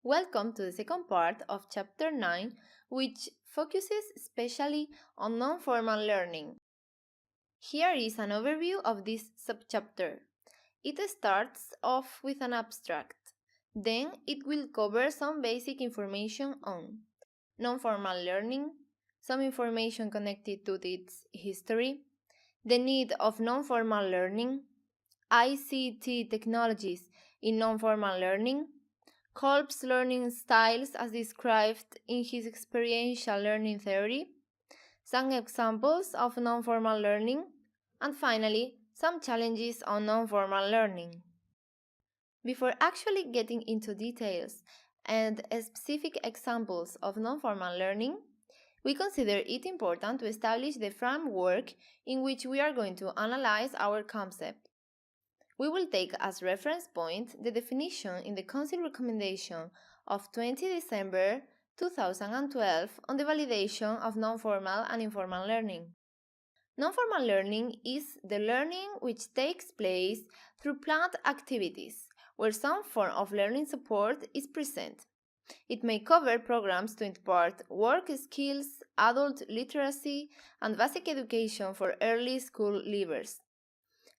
Welcome to the second part of Chapter 9, which focuses especially on non-formal learning. Here is an overview of this subchapter. It starts off with an abstract. Then it will cover some basic information on non-formal learning, some information connected to its history, the need of non-formal learning, ICT technologies in non-formal learning, KOLB's learning styles as described in his experiential learning theory, some examples of non-formal learning, and finally, some challenges on non-formal learning. Before actually getting into details and specific examples of non-formal learning, we consider it important to establish the framework in which we are going to analyze our concept. We will take as reference point the definition in the Council recommendation of 20 December 2012 on the validation of non-formal and informal learning. Non-formal learning is the learning which takes place through planned activities, where some form of learning support is present. It may cover programs to impart work skills, adult literacy, and basic education for early school leavers.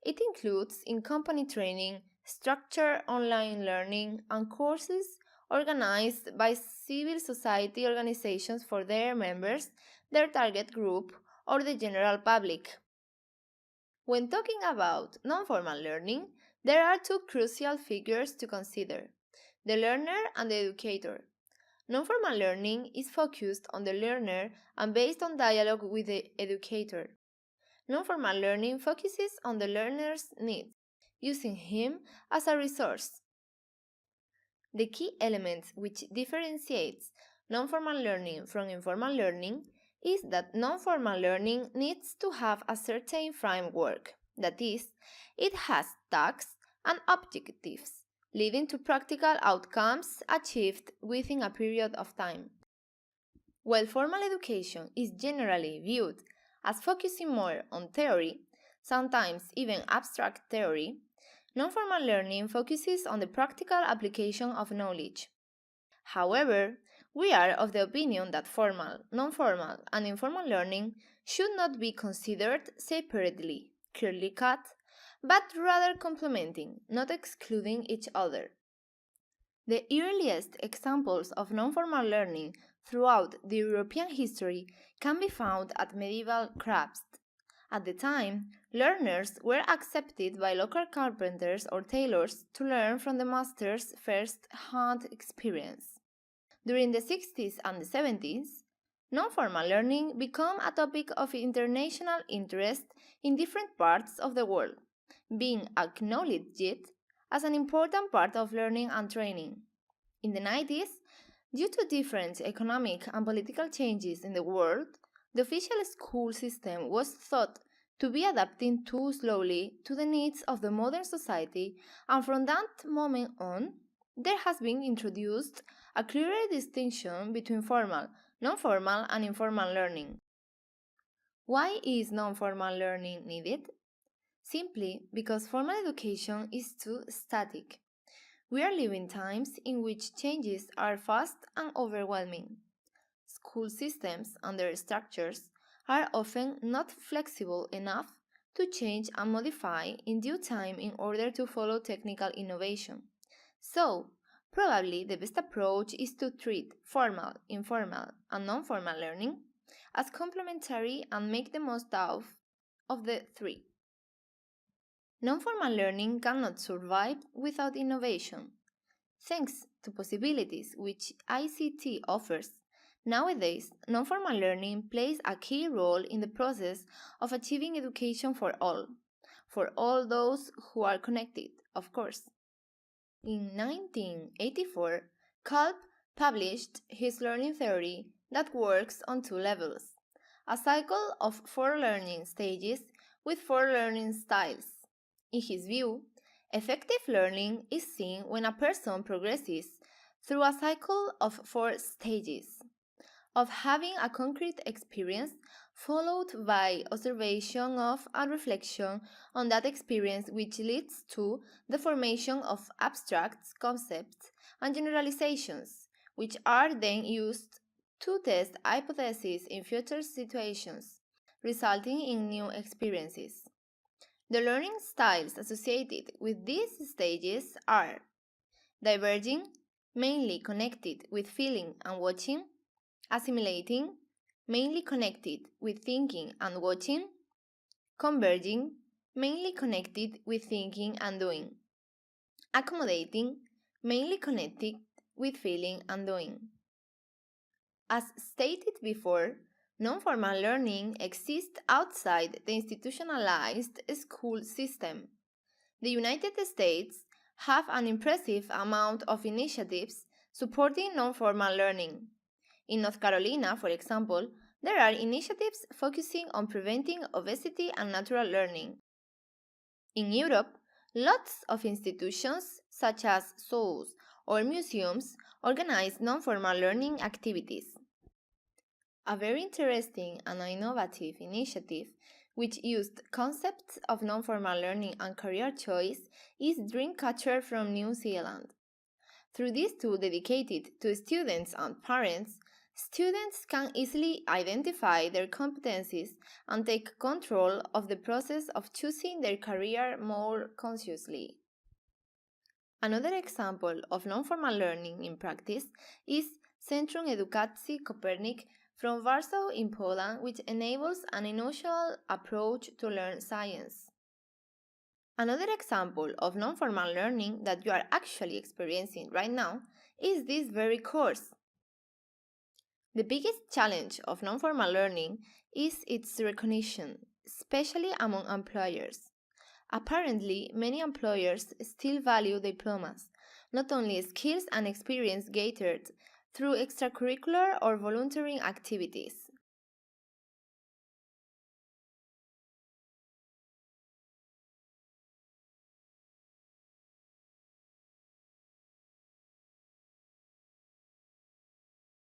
It includes in-company training, structured online learning, and courses organized by civil society organizations for their members, their target group, or the general public. When talking about non-formal learning, there are two crucial figures to consider: the learner and the educator. Non-formal learning is focused on the learner and based on dialogue with the educator. Non-formal learning focuses on the learner's needs, using him as a resource. The key element which differentiates non-formal learning from informal learning is that non-formal learning needs to have a certain framework, that is, it has tasks and objectives, leading to practical outcomes achieved within a period of time. While formal education is generally viewed as focusing more on theory, sometimes even abstract theory, non-formal learning focuses on the practical application of knowledge. However, we are of the opinion that formal, non-formal, and informal learning should not be considered separately, clearly cut, but rather complementing, not excluding each other. The earliest examples of non-formal learning throughout the European history can be found at medieval crafts. At the time, learners were accepted by local carpenters or tailors to learn from the master's first-hand experience. During the 60s and the 70s, non-formal learning became a topic of international interest in different parts of the world, being acknowledged as an important part of learning and training. In the 90s, due to different economic and political changes in the world, the official school system was thought to be adapting too slowly to the needs of the modern society, and from that moment on, there has been introduced a clearer distinction between formal, non-formal, and informal learning. Why is non-formal learning needed? Simply because formal education is too static. We are living times in which changes are fast and overwhelming. School systems and their structures are often not flexible enough to change and modify in due time in order to follow technical innovation. So, probably the best approach is to treat formal, informal, and non-formal learning as complementary and make the most of the three. Non-formal learning cannot survive without innovation. Thanks to possibilities which ICT offers, nowadays non-formal learning plays a key role in the process of achieving education for all those who are connected, of course. In 1984, KOLB published his learning theory that works on two levels: a cycle of 4 learning stages with 4 learning styles. In his view, effective learning is seen when a person progresses through a cycle of 4 stages: of having a concrete experience followed by observation of and reflection on that experience, which leads to the formation of abstract concepts and generalizations, which are then used to test hypotheses in future situations, resulting in new experiences. The learning styles associated with these stages are diverging, mainly connected with feeling and watching; assimilating, mainly connected with thinking and watching; converging, mainly connected with thinking and doing; accommodating, mainly connected with feeling and doing. As stated before, non-formal learning exists outside the institutionalized school system. The United States have an impressive amount of initiatives supporting non-formal learning. In North Carolina, for example, there are initiatives focusing on preventing obesity and natural learning. In Europe, lots of institutions, such as zoos or museums, organize non-formal learning activities. A very interesting and innovative initiative which used concepts of non-formal learning and career choice is Dreamcatcher from New Zealand. Through this tool dedicated to students and parents, students can easily identify their competencies and take control of the process of choosing their career more consciously. Another example of non-formal learning in practice is Centrum Edukacji Kopernik from Warsaw in Poland, which enables an unusual approach to learn science. Another example of non-formal learning that you are actually experiencing right now is this very course. The biggest challenge of non-formal learning is its recognition, especially among employers. Apparently, many employers still value diplomas, not only skills and experience gathered through extracurricular or volunteering activities.